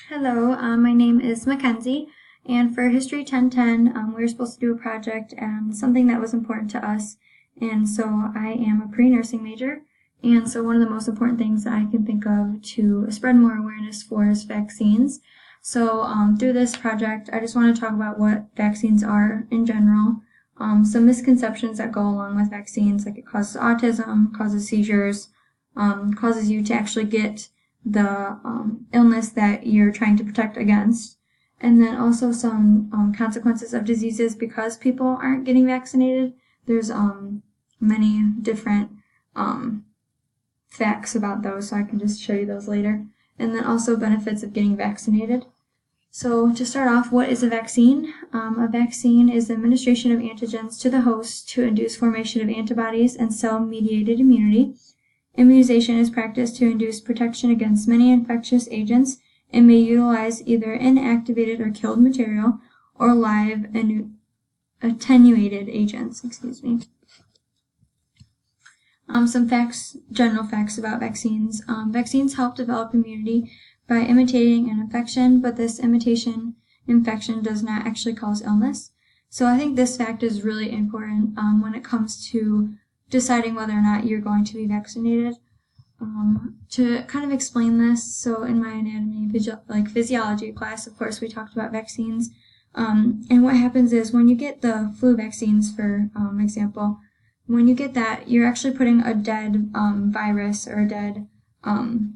Hello, my name is Mackenzie, and for History 1010, we were supposed to do a project and something that was important to us, and so I am a pre-nursing major, and so one of the most important things that I can think of to spread more awareness for is vaccines. So through this project, I just want to talk about what vaccines are in general, some misconceptions that go along with vaccines, like it causes autism, causes seizures, causes you to actually get the illness that you're trying to protect against, and then also some consequences of diseases because people aren't getting vaccinated. There's many different facts about those, so I can just show you those later. And then also benefits of getting vaccinated. So to start off, what is a vaccine? A vaccine is the administration of antigens to the host to induce formation of antibodies and cell-mediated immunity. Immunization is practiced to induce protection against many infectious agents and may utilize either inactivated or killed material or live and attenuated agents. Some facts, general facts about vaccines. Vaccines help develop immunity by imitating an infection, but this imitation infection does not actually cause illness. So I think this fact is really important when it comes to deciding whether or not you're going to be vaccinated. To kind of explain this, so in my anatomy, physiology class, of course, we talked about vaccines. And what happens is when you get the flu vaccines, for example, when you get that, you're actually putting a dead virus or a dead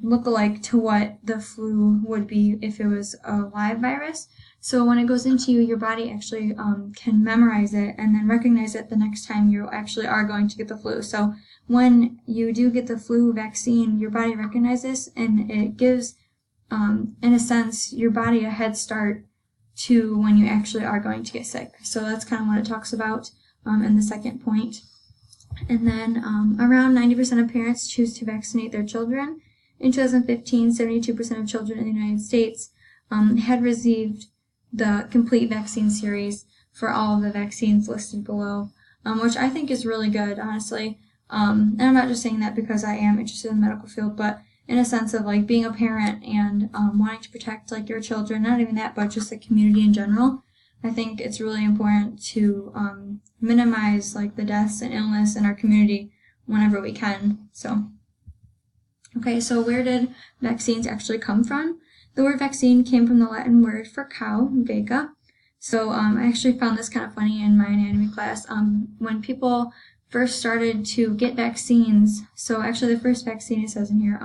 look-alike to what the flu would be if it was a live virus. So when it goes into you, your body actually can memorize it and then recognize it the next time you actually are going to get the flu. So when you do get the flu vaccine, your body recognizes and it gives, in a sense, your body a head start to when you actually are going to get sick. So that's kind of what it talks about in the second point. And then around 90% of parents choose to vaccinate their children. In 2015, 72% of children in the United States had received the complete vaccine series for all of the vaccines listed below, which I think is really good, honestly. And I'm not just saying that because I am interested in the medical field, but in a sense of like being a parent and wanting to protect like your children, not even that, but just the community in general. I think it's really important to minimize like the deaths and illness in our community whenever we can. So where did vaccines actually come from? The word vaccine came from the Latin word for cow, vacca. So I actually found this kind of funny in my anatomy class. When people first started to get vaccines, so actually the first vaccine, it says in here,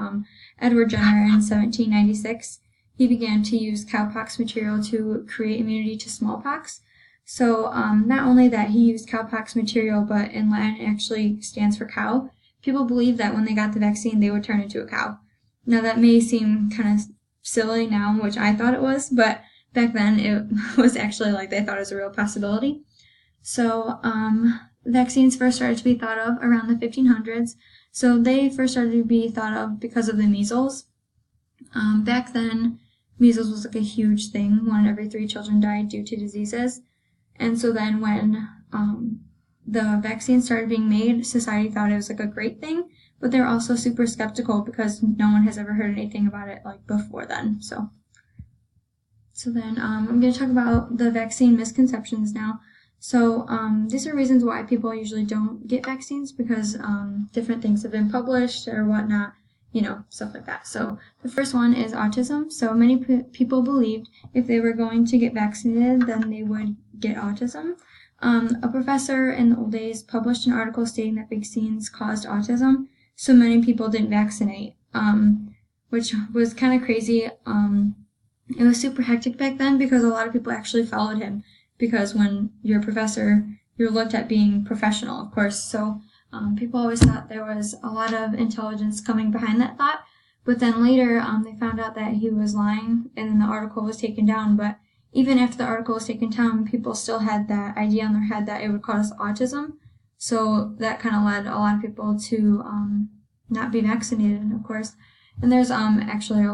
Edward Jenner in 1796, he began to use cowpox material to create immunity to smallpox. So not only that he used cowpox material, but in Latin it actually stands for cow. People believed that when they got the vaccine, they would turn into a cow. Now that may seem kind of silly now, which I thought it was, but back then it was actually like they thought it was a real possibility. So vaccines first started to be thought of around the 1500s. So they first started to be thought of because of the measles. Back then, measles was like a huge thing. 1 in every 3 children died due to diseases. And so then when the vaccine started being made, society thought it was like a great thing, but they're also super skeptical because no one has ever heard anything about it like before then. So then I'm going to talk about the vaccine misconceptions now. So these are reasons why people usually don't get vaccines, because different things have been published or whatnot, stuff like that. So the first one is autism. So many people believed if they were going to get vaccinated, then they would get autism. A professor in the old days published an article stating that vaccines caused autism, so many people didn't vaccinate, which was kind of crazy. It was super hectic back then because a lot of people actually followed him, because when you're a professor, you're looked at being professional, of course. So people always thought there was a lot of intelligence coming behind that thought, but then later they found out that he was lying, and then the article was taken down. But even after the article was taken down, people still had that idea in their head that it would cause autism. So that kind of led a lot of people to not be vaccinated, of course. And there's actually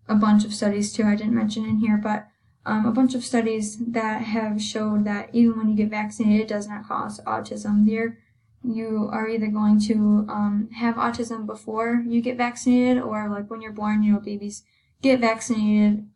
a bunch of studies too I didn't mention in here, but a bunch of studies that have showed that even when you get vaccinated, it does not cause autism. You are either going to have autism before you get vaccinated, or like when you're born, babies get vaccinated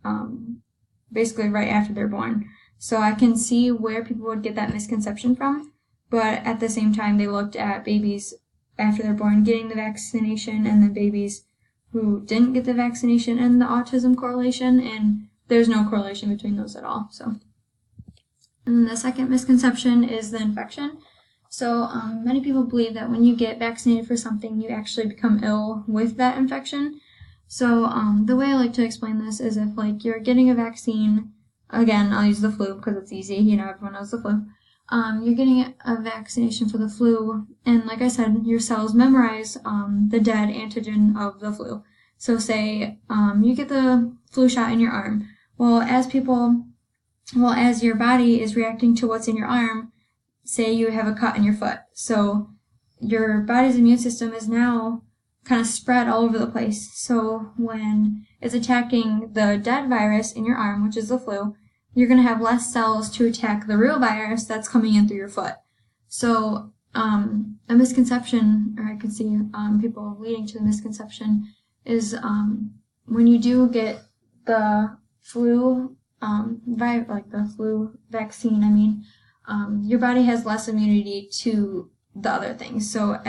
basically right after they're born. So I can see where people would get that misconception from, but at the same time they looked at babies after they're born getting the vaccination and then babies who didn't get the vaccination and the autism correlation, and there's no correlation between those at all. So, and the second misconception is the infection. So many people believe that when you get vaccinated for something, you actually become ill with that infection. So the way I like to explain this is if like you're getting a vaccine, again, I'll use the flu because it's easy, everyone knows the flu. You're getting a vaccination for the flu, and like I said, your cells memorize the dead antigen of the flu. So say you get the flu shot in your arm. Well, as your body is reacting to what's in your arm, say you have a cut in your foot. So your body's immune system is now kind of spread all over the place. So when it's attacking the dead virus in your arm, which is the flu, you're going to have less cells to attack the real virus that's coming in through your foot. So a misconception, or I can see people leading to the misconception, is when you do get the flu, the flu vaccine, your body has less immunity to the other things. So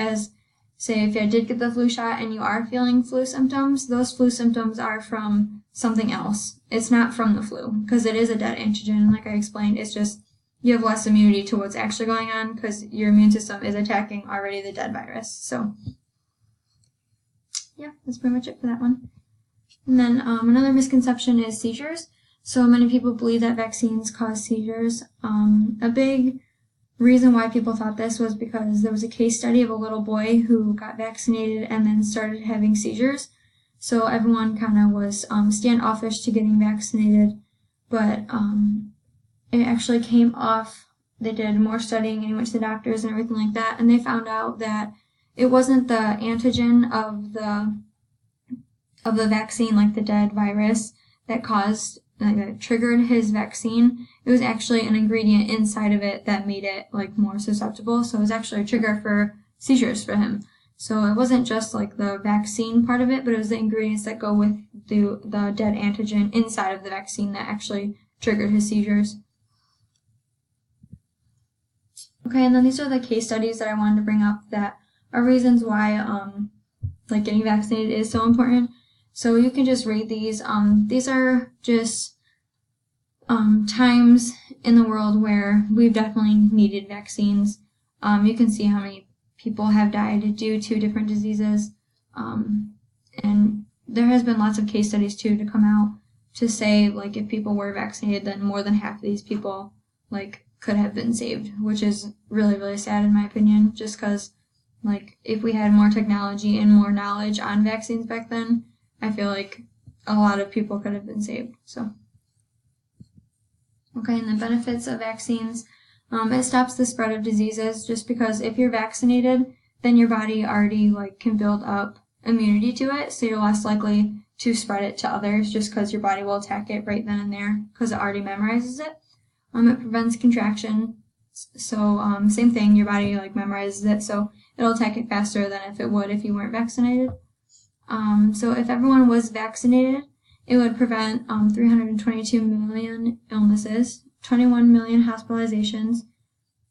say if you did get the flu shot and you are feeling flu symptoms, those flu symptoms are from something else. It's not from the flu, because it is a dead antigen. Like I explained, it's just you have less immunity to what's actually going on because your immune system is attacking already the dead virus. So yeah, that's pretty much it for that one. And then another misconception is seizures. So many people believe that vaccines cause seizures. A big reason why people thought this was because there was a case study of a little boy who got vaccinated and then started having seizures. So everyone kind of was standoffish to getting vaccinated, but it actually came off. They did more studying and he went to the doctors and everything like that, and they found out that it wasn't the antigen of the vaccine, like the dead virus, that triggered his vaccine. It was actually an ingredient inside of it that made it more susceptible. So it was actually a trigger for seizures for him. So it wasn't just the vaccine part of it, but it was the ingredients that go with the dead antigen inside of the vaccine that actually triggered his seizures. Okay, and then these are the case studies that I wanted to bring up that are reasons why getting vaccinated is so important. So you can just read these. These are just times in the world where we've definitely needed vaccines. You can see how many people have died due to different diseases. And there has been lots of case studies too to come out to say if people were vaccinated, then more than half of these people could have been saved, which is really, really sad in my opinion, just because if we had more technology and more knowledge on vaccines back then, I feel like a lot of people could have been saved. So, okay, and the benefits of vaccines. It stops the spread of diseases, just because if you're vaccinated, then your body already can build up immunity to it, so you're less likely to spread it to others, just because your body will attack it right then and there because it already memorizes it. It prevents contraction. So same thing, your body memorizes it, so it'll attack it faster than if it would if you weren't vaccinated. So if everyone was vaccinated, it would prevent 322 million illnesses, 21 million hospitalizations,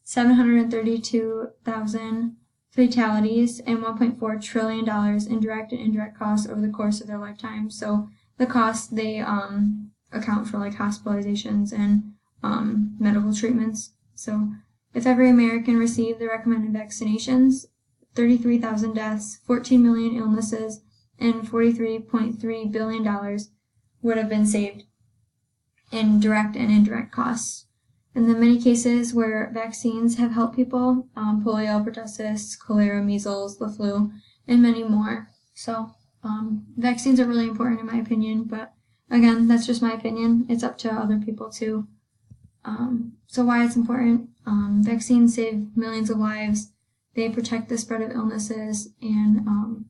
732,000 fatalities, and $1.4 trillion in direct and indirect costs over the course of their lifetime. So the costs, they account for hospitalizations and medical treatments. So if every American received the recommended vaccinations, 33,000 deaths, 14 million illnesses, and $43.3 billion would have been saved in direct and indirect costs. In the many cases where vaccines have helped people, polio, pertussis, cholera, measles, the flu, and many more. So vaccines are really important in my opinion, but again, that's just my opinion. It's up to other people too. So why it's important? Vaccines save millions of lives. They protect the spread of illnesses, and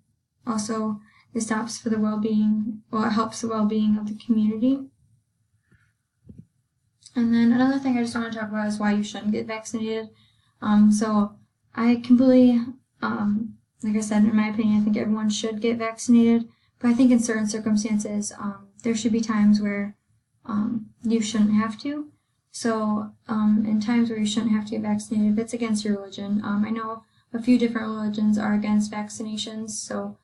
also it stops for the well-being, it helps the well-being of the community. And then another thing I just want to talk about is why you shouldn't get vaccinated. So I completely, like I said, in my opinion, I think everyone should get vaccinated, but I think in certain circumstances, there should be times where you shouldn't have to. So in times where you shouldn't have to get vaccinated, if it's against your religion, I know a few different religions are against vaccinations, so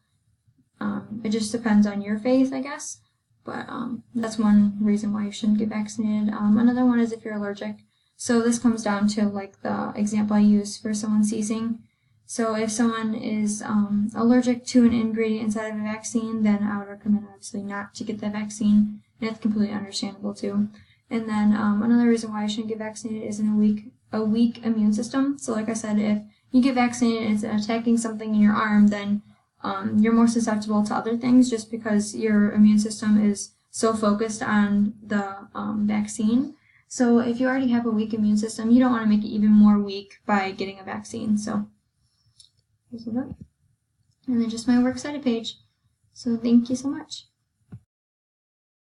it just depends on your faith, I guess. But that's one reason why you shouldn't get vaccinated. Another one is if you're allergic. So this comes down to like the example I used for someone sneezing. So if someone is allergic to an ingredient inside of a vaccine, then I would recommend obviously not to get that vaccine, and it's completely understandable too. And then another reason why I shouldn't get vaccinated is in a weak immune system. So like I said, if you get vaccinated and it's attacking something in your arm, then you're more susceptible to other things just because your immune system is so focused on the vaccine. So if you already have a weak immune system, you don't want to make it even more weak by getting a vaccine. So here's a look. And then just my works cited page. So thank you so much.